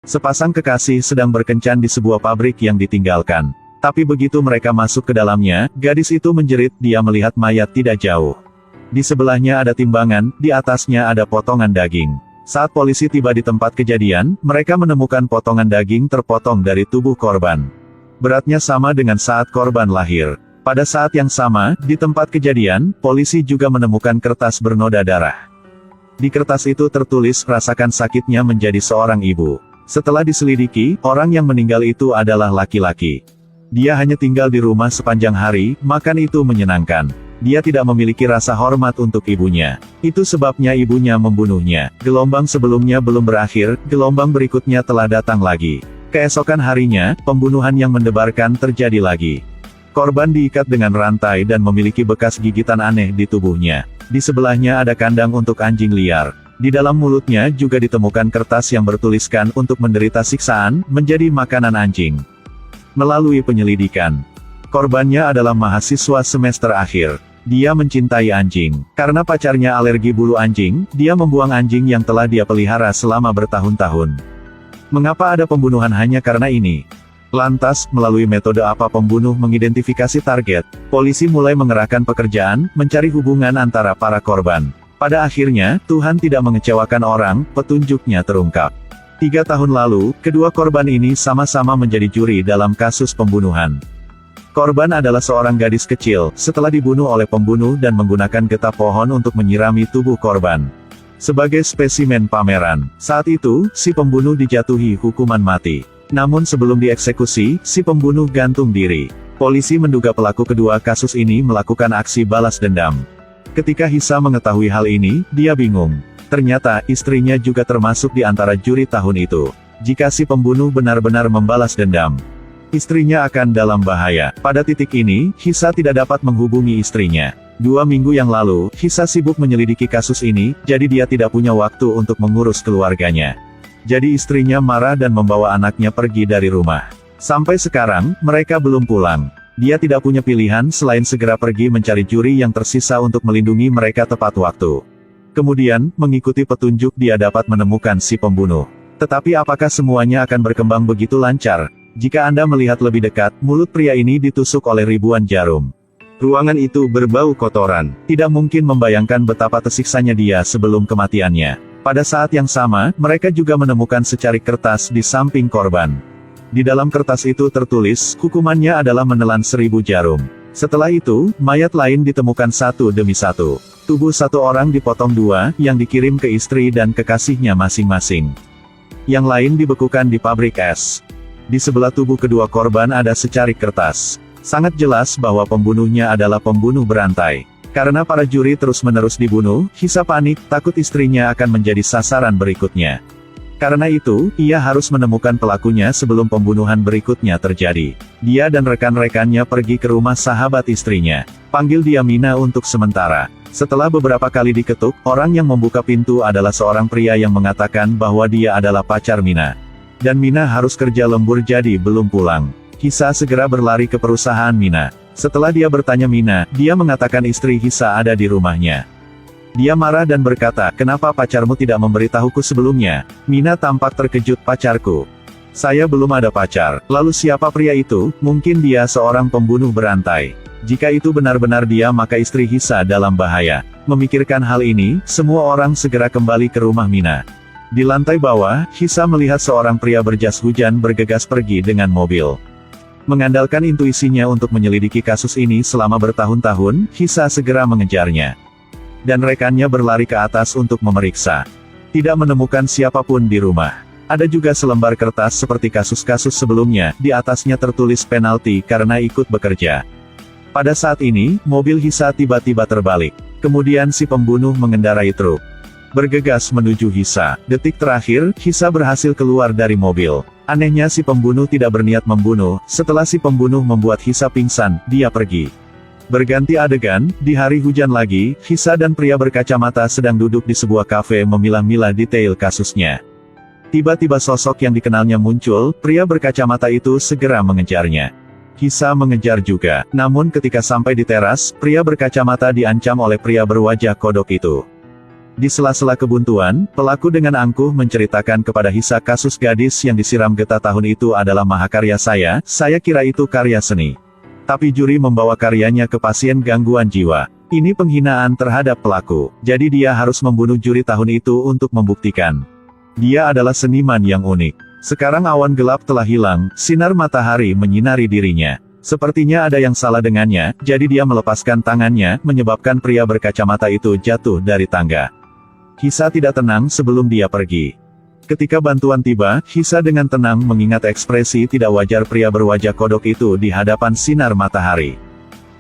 Sepasang kekasih sedang berkencan di sebuah pabrik yang ditinggalkan. Tapi begitu mereka masuk ke dalamnya, gadis itu menjerit, dia melihat mayat tidak jauh. Di sebelahnya ada timbangan, di atasnya ada potongan daging. Saat polisi tiba di tempat kejadian, mereka menemukan potongan daging terpotong dari tubuh korban. Beratnya sama dengan saat korban lahir. Pada saat yang sama, di tempat kejadian, polisi juga menemukan kertas bernoda darah. Di kertas itu tertulis, rasakan sakitnya menjadi seorang ibu. Setelah diselidiki, orang yang meninggal itu adalah laki-laki. Dia hanya tinggal di rumah sepanjang hari, makan itu menyenangkan. Dia tidak memiliki rasa hormat untuk ibunya. Itu sebabnya ibunya membunuhnya. Gelombang sebelumnya belum berakhir, gelombang berikutnya telah datang lagi. Keesokan harinya, pembunuhan yang mendebarkan terjadi lagi. Korban diikat dengan rantai dan memiliki bekas gigitan aneh di tubuhnya. Di sebelahnya ada kandang untuk anjing liar. Di dalam mulutnya juga ditemukan kertas yang bertuliskan untuk menderita siksaan, menjadi makanan anjing. Melalui penyelidikan, korbannya adalah mahasiswa semester akhir. Dia mencintai anjing. Karena pacarnya alergi bulu anjing, dia membuang anjing yang telah dia pelihara selama bertahun-tahun. Mengapa ada pembunuhan hanya karena ini? Lantas, melalui metode apa pembunuh mengidentifikasi target? Polisi mulai mengerahkan pekerjaan, mencari hubungan antara para korban. Pada akhirnya, Tuhan tidak mengecewakan orang, petunjuknya terungkap. 3 tahun lalu, kedua korban ini sama-sama menjadi juri dalam kasus pembunuhan. Korban adalah seorang gadis kecil, setelah dibunuh oleh pembunuh dan menggunakan getah pohon untuk menyirami tubuh korban. Sebagai spesimen pameran, saat itu, si pembunuh dijatuhi hukuman mati. Namun sebelum dieksekusi, si pembunuh gantung diri. Polisi menduga pelaku kedua kasus ini melakukan aksi balas dendam. Ketika Hisa mengetahui hal ini, dia bingung. Ternyata, istrinya juga termasuk di antara juri tahun itu. Jika si pembunuh benar-benar membalas dendam, istrinya akan dalam bahaya. Pada titik ini, Hisa tidak dapat menghubungi istrinya. 2 minggu yang lalu, Hisa sibuk menyelidiki kasus ini, jadi dia tidak punya waktu untuk mengurus keluarganya. Jadi istrinya marah dan membawa anaknya pergi dari rumah. Sampai sekarang, mereka belum pulang. Dia tidak punya pilihan selain segera pergi mencari juri yang tersisa untuk melindungi mereka tepat waktu. Kemudian, mengikuti petunjuk dia dapat menemukan si pembunuh. Tetapi apakah semuanya akan berkembang begitu lancar? Jika Anda melihat lebih dekat, mulut pria ini ditusuk oleh ribuan jarum. Ruangan itu berbau kotoran. Tidak mungkin membayangkan betapa tersiksanya dia sebelum kematiannya. Pada saat yang sama, mereka juga menemukan secarik kertas di samping korban. Di dalam kertas itu tertulis, hukumannya adalah menelan 1000 jarum. Setelah itu, mayat lain ditemukan satu demi satu. Tubuh satu orang dipotong 2, yang dikirim ke istri dan kekasihnya masing-masing. Yang lain dibekukan di pabrik es. Di sebelah tubuh kedua korban ada secarik kertas. Sangat jelas bahwa pembunuhnya adalah pembunuh berantai. Karena para juri terus-menerus dibunuh, Hisa panik, takut istrinya akan menjadi sasaran berikutnya. Karena itu, ia harus menemukan pelakunya sebelum pembunuhan berikutnya terjadi. Dia dan rekan-rekannya pergi ke rumah sahabat istrinya. Panggil dia Mina untuk sementara. Setelah beberapa kali diketuk, orang yang membuka pintu adalah seorang pria yang mengatakan bahwa dia adalah pacar Mina. Dan Mina harus kerja lembur jadi belum pulang. Hisa segera berlari ke perusahaan Mina. Setelah dia bertanya Mina, dia mengatakan istri Hisa ada di rumahnya. Dia marah dan berkata, kenapa pacarmu tidak memberitahuku sebelumnya? Mina tampak terkejut, pacarku. Saya belum ada pacar. Lalu siapa pria itu? Mungkin dia seorang pembunuh berantai. Jika itu benar-benar dia maka istri Hisa dalam bahaya. Memikirkan hal ini, semua orang segera kembali ke rumah Mina. Di lantai bawah, Hisa melihat seorang pria berjas hujan bergegas pergi dengan mobil. Mengandalkan intuisinya untuk menyelidiki kasus ini selama bertahun-tahun, Hisa segera mengejarnya. Dan rekannya berlari ke atas untuk memeriksa. Tidak menemukan siapapun di rumah. Ada juga selembar kertas seperti kasus-kasus sebelumnya, di atasnya tertulis penalti karena ikut bekerja. Pada saat ini, mobil Hisa tiba-tiba terbalik. Kemudian si pembunuh mengendarai truk. Bergegas menuju Hisa. Detik terakhir, Hisa berhasil keluar dari mobil. Anehnya si pembunuh tidak berniat membunuh, setelah si pembunuh membuat Hisa pingsan, dia pergi. Berganti adegan, di hari hujan lagi, Hisa dan pria berkacamata sedang duduk di sebuah kafe memilah-milah detail kasusnya. Tiba-tiba sosok yang dikenalnya muncul, pria berkacamata itu segera mengejarnya. Hisa mengejar juga, namun ketika sampai di teras, pria berkacamata diancam oleh pria berwajah kodok itu. Di sela-sela kebuntuan, pelaku dengan angkuh menceritakan kepada Hisa kasus gadis yang disiram getah tahun itu adalah mahakarya saya kira itu karya seni. Tapi juri membawa karyanya ke pasien gangguan jiwa. Ini penghinaan terhadap pelaku, jadi dia harus membunuh juri tahun itu untuk membuktikan. Dia adalah seniman yang unik. Sekarang awan gelap telah hilang, sinar matahari menyinari dirinya. Sepertinya ada yang salah dengannya, jadi dia melepaskan tangannya, menyebabkan pria berkacamata itu jatuh dari tangga. Hisa tidak tenang sebelum dia pergi. Ketika bantuan tiba, Hisa dengan tenang mengingat ekspresi tidak wajar pria berwajah kodok itu di hadapan sinar matahari.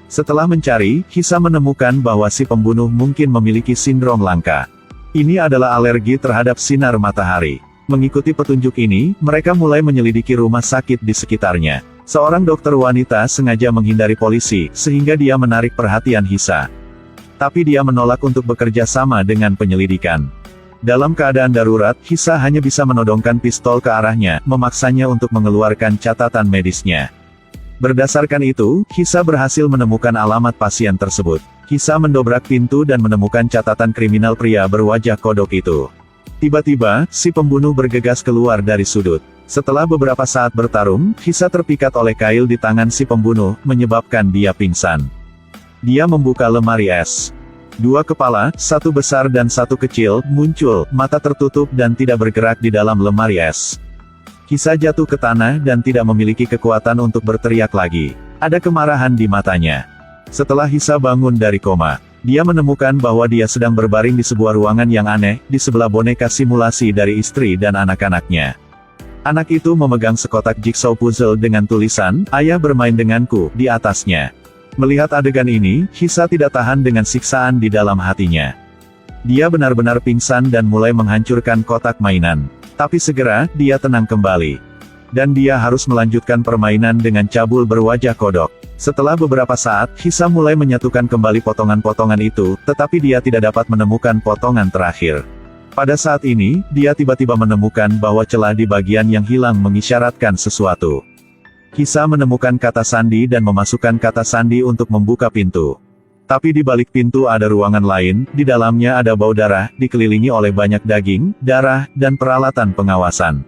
Setelah mencari, Hisa menemukan bahwa si pembunuh mungkin memiliki sindrom langka. Ini adalah alergi terhadap sinar matahari. Mengikuti petunjuk ini, mereka mulai menyelidiki rumah sakit di sekitarnya. Seorang dokter wanita sengaja menghindari polisi, sehingga dia menarik perhatian Hisa. Tapi dia menolak untuk bekerja sama dengan penyelidikan. Dalam keadaan darurat, Hisa hanya bisa menodongkan pistol ke arahnya, memaksanya untuk mengeluarkan catatan medisnya. Berdasarkan itu, Hisa berhasil menemukan alamat pasien tersebut. Hisa mendobrak pintu dan menemukan catatan kriminal pria berwajah kodok itu. Tiba-tiba, si pembunuh bergegas keluar dari sudut. Setelah beberapa saat bertarung, Hisa terpikat oleh kail di tangan si pembunuh, menyebabkan dia pingsan. Dia membuka lemari es. Dua kepala, satu besar dan satu kecil, muncul, mata tertutup dan tidak bergerak di dalam lemari es. Hisa jatuh ke tanah dan tidak memiliki kekuatan untuk berteriak lagi. Ada kemarahan di matanya. Setelah Hisa bangun dari koma, dia menemukan bahwa dia sedang berbaring di sebuah ruangan yang aneh, di sebelah boneka simulasi dari istri dan anak-anaknya. Anak itu memegang sekotak jigsaw puzzle dengan tulisan, "Ayah bermain denganku," di atasnya. Melihat adegan ini, Hisa tidak tahan dengan siksaan di dalam hatinya. Dia benar-benar pingsan dan mulai menghancurkan kotak mainan. Tapi segera, dia tenang kembali. Dan dia harus melanjutkan permainan dengan cabul berwajah kodok. Setelah beberapa saat, Hisa mulai menyatukan kembali potongan-potongan itu, tetapi dia tidak dapat menemukan potongan terakhir. Pada saat ini, dia tiba-tiba menemukan bahwa celah di bagian yang hilang mengisyaratkan sesuatu. Hisa menemukan kata sandi dan memasukkan kata sandi untuk membuka pintu. Tapi di balik pintu ada ruangan lain, di dalamnya ada bau darah, dikelilingi oleh banyak daging, darah, dan peralatan pengawasan.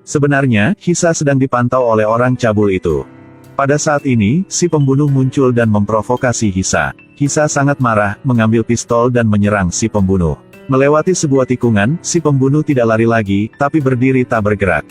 Sebenarnya, Hisa sedang dipantau oleh orang cabul itu. Pada saat ini, si pembunuh muncul dan memprovokasi Hisa. Hisa sangat marah, mengambil pistol dan menyerang si pembunuh. Melewati sebuah tikungan, si pembunuh tidak lari lagi, tapi berdiri tak bergerak.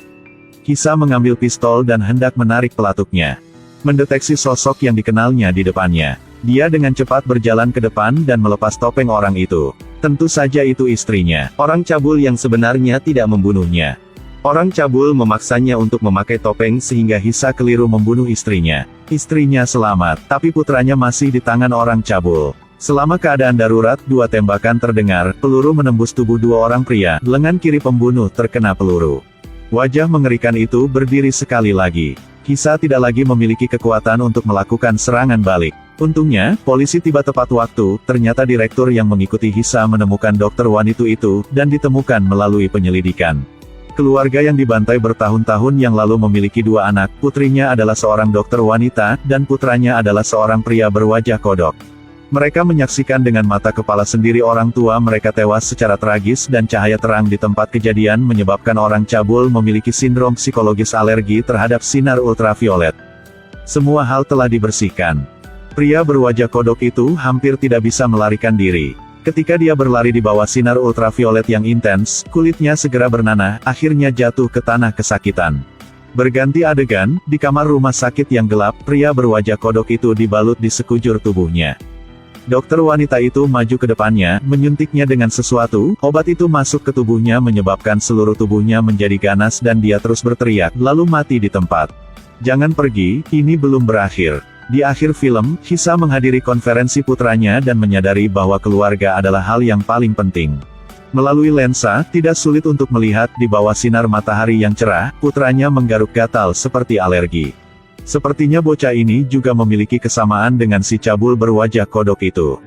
Hisa mengambil pistol dan hendak menarik pelatuknya. Mendeteksi sosok yang dikenalnya di depannya. Dia dengan cepat berjalan ke depan dan melepas topeng orang itu. Tentu saja itu istrinya. Orang cabul yang sebenarnya tidak membunuhnya. Orang cabul memaksanya untuk memakai topeng sehingga Hisa keliru membunuh istrinya. Istrinya selamat, tapi putranya masih di tangan orang cabul. Selama keadaan darurat, dua tembakan terdengar, peluru menembus tubuh dua orang pria, lengan kiri pembunuh terkena peluru. Wajah mengerikan itu berdiri sekali lagi. Hisa tidak lagi memiliki kekuatan untuk melakukan serangan balik. Untungnya, polisi tiba tepat waktu, ternyata direktur yang mengikuti Hisa menemukan dokter wanita itu, dan ditemukan melalui penyelidikan. Keluarga yang dibantai bertahun-tahun yang lalu memiliki dua anak, putrinya adalah seorang dokter wanita, dan putranya adalah seorang pria berwajah kodok. Mereka menyaksikan dengan mata kepala sendiri orang tua mereka tewas secara tragis dan cahaya terang di tempat kejadian menyebabkan orang cabul memiliki sindrom psikologis alergi terhadap sinar ultraviolet. Semua hal telah dibersihkan. Pria berwajah kodok itu hampir tidak bisa melarikan diri. Ketika dia berlari di bawah sinar ultraviolet yang intens, kulitnya segera bernanah, akhirnya jatuh ke tanah kesakitan. Berganti adegan, di kamar rumah sakit yang gelap, pria berwajah kodok itu dibalut di sekujur tubuhnya. Dokter wanita itu maju ke depannya, menyuntiknya dengan sesuatu, obat itu masuk ke tubuhnya menyebabkan seluruh tubuhnya menjadi ganas dan dia terus berteriak, lalu mati di tempat. Jangan pergi, ini belum berakhir. Di akhir film, Hisa menghadiri konferensi putranya dan menyadari bahwa keluarga adalah hal yang paling penting. Melalui lensa, tidak sulit untuk melihat di bawah sinar matahari yang cerah, putranya menggaruk gatal seperti alergi. Sepertinya bocah ini juga memiliki kesamaan dengan si cabul berwajah kodok itu.